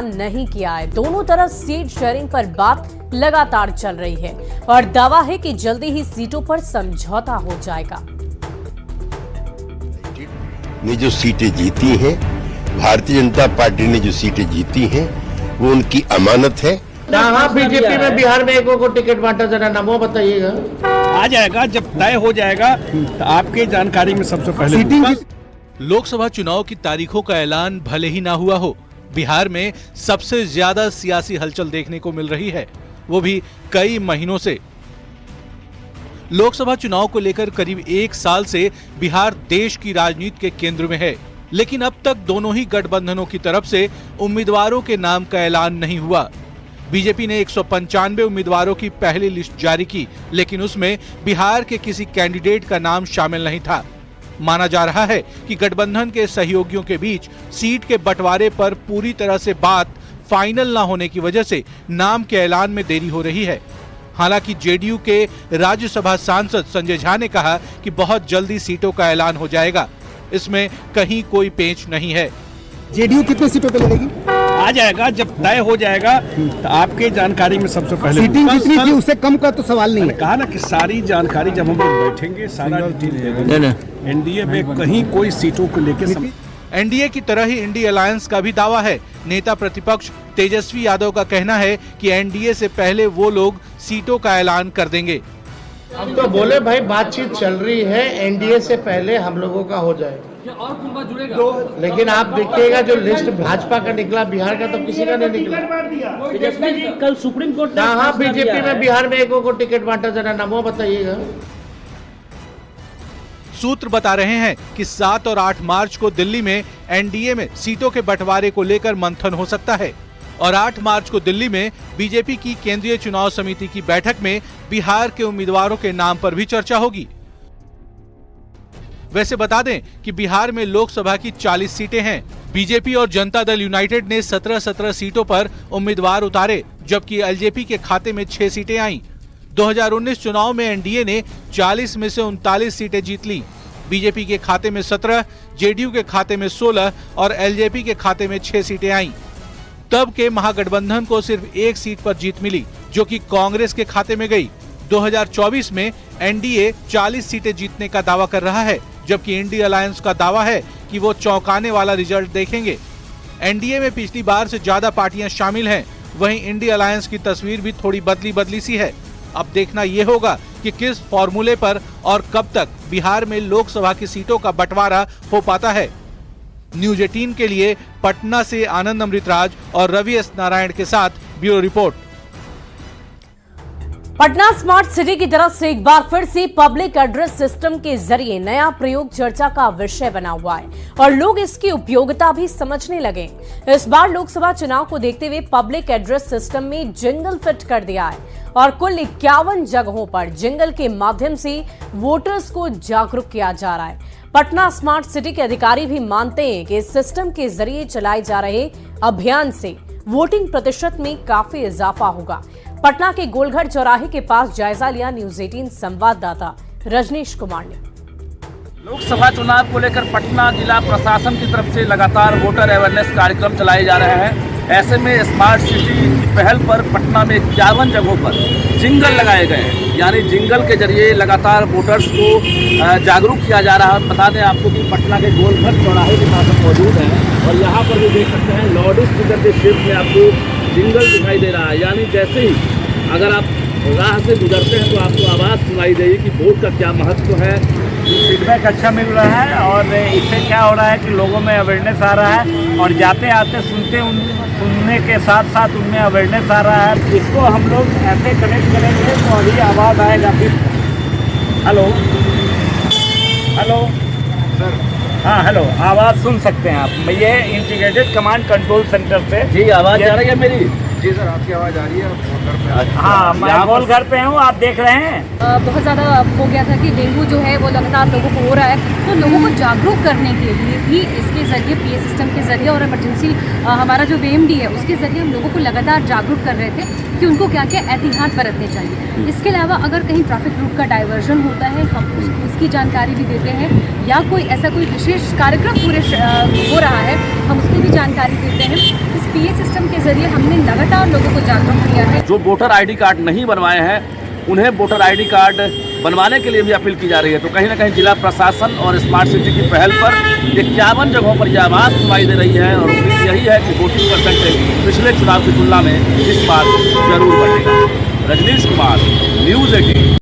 नहीं किया है। दोनों तरफ सीट शेयरिंग पर बात लगातार चल रही है और दावा है कि जल्दी ही सीटों पर समझौता हो जाएगा। ने जो सीटें जीती हैं, भारतीय जनता पार्टी ने जो सीटें जीती हैं, वो उनकी अमानत है। हाँ, बीजेपी में बिहार में एक को टिकट बांटा, जरा नाम बताइएगा। आ जाएगा, जब तय हो जाएगा तो आपके जानकारी में सबसे पहले। लोकसभा चुनाव की तारीखों का ऐलान भले ही ना हुआ हो, बिहार में सबसे ज्यादा सियासी हलचल देखने को मिल रही है, वो भी कई महीनों से। लोकसभा चुनाव को लेकर करीब 1 साल से बिहार देश की राजनीति के केंद्र में है, लेकिन अब तक दोनों ही गठबंधनों की तरफ से उम्मीदवारों के नाम का ऐलान नहीं हुआ। बीजेपी ने 195 उम्मीदवारों की पहली लिस्ट जारी की, लेकिन उसमें बिहार के किसी कैंडिडेट का नाम शामिल नहीं था। माना जा रहा है कि गठबंधन के सहयोगियों के बीच सीट के बंटवारे पर पूरी तरह से बात फाइनल न होने की वजह से नाम के ऐलान में देरी हो रही है। हालांकि जेडीयू के राज्यसभा सांसद संजय झा ने कहा कि बहुत जल्दी सीटों का ऐलान हो जाएगा, इसमें कहीं कोई पेच नहीं है। जेडीयू कितने सीटों पे लड़ेगी? आ जाएगा, जब तय हो जाएगा तो आपके जानकारी में सबसे पहले। सीटिंग जितनी थी उससे कम का तो सवाल नहीं है। कहा ना कि सारी जानकारी जब हम लोग बैठेंगे सारा डिटेल दे देंगे। एनडीए में कहीं कोई सीटों को लेकर एनडीए की तरह ही इंडी अलायंस का भी दावा है। नेता प्रतिपक्ष तेजस्वी यादव का कहना है कि एनडीए से पहले वो लोग सीटों का ऐलान कर देंगे। हम तो बोले भाई बातचीत चल रही है, एनडीए से पहले हम लोगों का हो जाएगा। और जुड़ेगा। लेकिन आप देखिएगा जो लिस्ट भाजपा का निकला, बिहार का तो किसी का नहीं निकला। कल सुप्रीम कोर्ट ने हाँ, बीजेपी में बिहार में एक को टिकट बांटा, जरा नाम बताइएगा। सूत्र बता रहे हैं कि 7 और 8 मार्च को दिल्ली में एनडीए में सीटों के बंटवारे को लेकर मंथन हो सकता है और 8 मार्च को दिल्ली में बीजेपी की केंद्रीय चुनाव समिति की बैठक में बिहार के उम्मीदवारों के नाम पर भी चर्चा होगी। वैसे बता दें कि बिहार में लोकसभा की 40 सीटें हैं। बीजेपी और जनता दल यूनाइटेड ने 17 सीटों पर उम्मीदवार उतारे, जबकि एलजेपी के खाते में 6 सीटें आईं। 2019 चुनाव में एनडीए ने 40 में से 39 सीटें जीत ली। बीजेपी के खाते में 17, जेडीयू के खाते में 16 और एलजेपी के खाते में 6 सीटें आईं। तब के महागठबंधन को सिर्फ 1 सीट पर जीत मिली, जो कि कांग्रेस के खाते में गई। 2024 में एनडीए 40 सीटें जीतने का दावा कर रहा है, जबकि इंडी अलायंस का दावा है कि वो चौंकाने वाला रिजल्ट देखेंगे। एनडीए में पिछली बार से ज्यादा पार्टियां शामिल हैं, वहीं इंडी अलायंस की तस्वीर भी थोड़ी बदली सी है। अब देखना ये होगा कि किस फॉर्मूले पर और कब तक बिहार में लोकसभा की सीटों का बंटवारा हो पाता है। न्यूज 18 के लिए पटना से आनंद अमृतराज और रवि एस नारायण के साथ bureau report. Patna smart city की तरफ से एक बार फिर से पब्लिक एड्रेस सिस्टम के जरिए नया प्रयोग चर्चा का विषय बना हुआ है और लोग इसकी उपयोगिता भी समझने लगे। इस बार लोकसभा चुनाव को देखते हुए पब्लिक एड्रेस सिस्टम में जिंगल फिट कर दिया है और कुल 51 जगहों पर जिंगल के माध्यम से वोटर्स को जागरूक किया जा रहा है। पटना स्मार्ट सिटी के अधिकारी भी मानते हैं कि इस सिस्टम के जरिए चलाए जा रहे अभियान से वोटिंग प्रतिशत में काफी इजाफा होगा। पटना के गोलघर चौराहे के पास जायजा लिया न्यूज 18 संवाददाता रजनीश कुमार ने। लोकसभा चुनाव को लेकर पटना जिला प्रशासन की तरफ से लगातार वोटर अवेयरनेस कार्यक्रम चलाए जा रहे हैं। ऐसे में स्मार्ट सिटी की पहल पर पटना में 51 जगहों पर जिंगल लगाए गए हैं, यानी जिंगल के जरिए लगातार वोटर्स को जागरूक किया जा रहा है। बता दें आपको कि पटना के गोलघर चौराहे के पास मौजूद है और यहाँ पर भी देख सकते हैं लाउड स्पीकर के शेप में आपको जिंगल दिखाई दे रहा है, यानी जैसे ही अगर आप राह से गुजरते हैं तो आपको आवाज़ सुनाई देगी कि वोट का क्या महत्व है। फीडबैक अच्छा मिल रहा है और इससे क्या हो रहा है कि लोगों में अवेयरनेस आ रहा है और जाते आते सुनने के साथ साथ उनमें अवेयरनेस आ रहा है। इसको हम लोग ऐसे कनेक्ट करेंगे तो अभी आवाज़ आएगा। फिर हेलो हेलो सर, हाँ हेलो, आवाज़ सुन सकते हैं आप। ये इंटीग्रेटेड कमांड कंट्रोल सेंटर से जी आवाज़ आ रही है मेरी। जी सर, आपकी आवाज़ आ रही है। हाँ, मैं गोल घर पे हूँ, आप देख रहे हैं। बहुत ज़्यादा हो गया था कि डेंगू जो है वो लगातार लोगों को हो रहा है, तो लोगों को जागरूक करने के लिए भी इसके ज़रिए पीए सिस्टम के ज़रिए और इमरजेंसी हमारा जो वीएमडी है उसके ज़रिए हम लोगों को लगातार जागरूक कर रहे थे कि उनको क्या क्या एहतियात बरतने चाहिए। इसके अलावा अगर कहीं ट्रैफिक रूट का डाइवर्जन होता है हम उसकी जानकारी भी देते हैं, या कोई ऐसा कोई विशेष कार्यक्रम पूरे हो रहा है हम उसकी भी जानकारी देते हैं। इस पीए सिस्टम के जरिए हमने लगातार लोगों को जागरूक किया है। जो वोटर आईडी कार्ड नहीं बनवाए हैं उन्हें वोटर आईडी कार्ड बनवाने के लिए भी अपील की जा रही है। तो कहीं ना कहीं जिला प्रशासन और स्मार्ट सिटी की पहल पर 51 जगहों पर यह आवाज़ सुनाई दे रही है और उम्मीद यही है कि वोटिंग परसेंटेज पिछले चुनाव की तुलना में इस बार जरूर बढ़ेगा। रजनीश कुमार, न्यूज़ 18।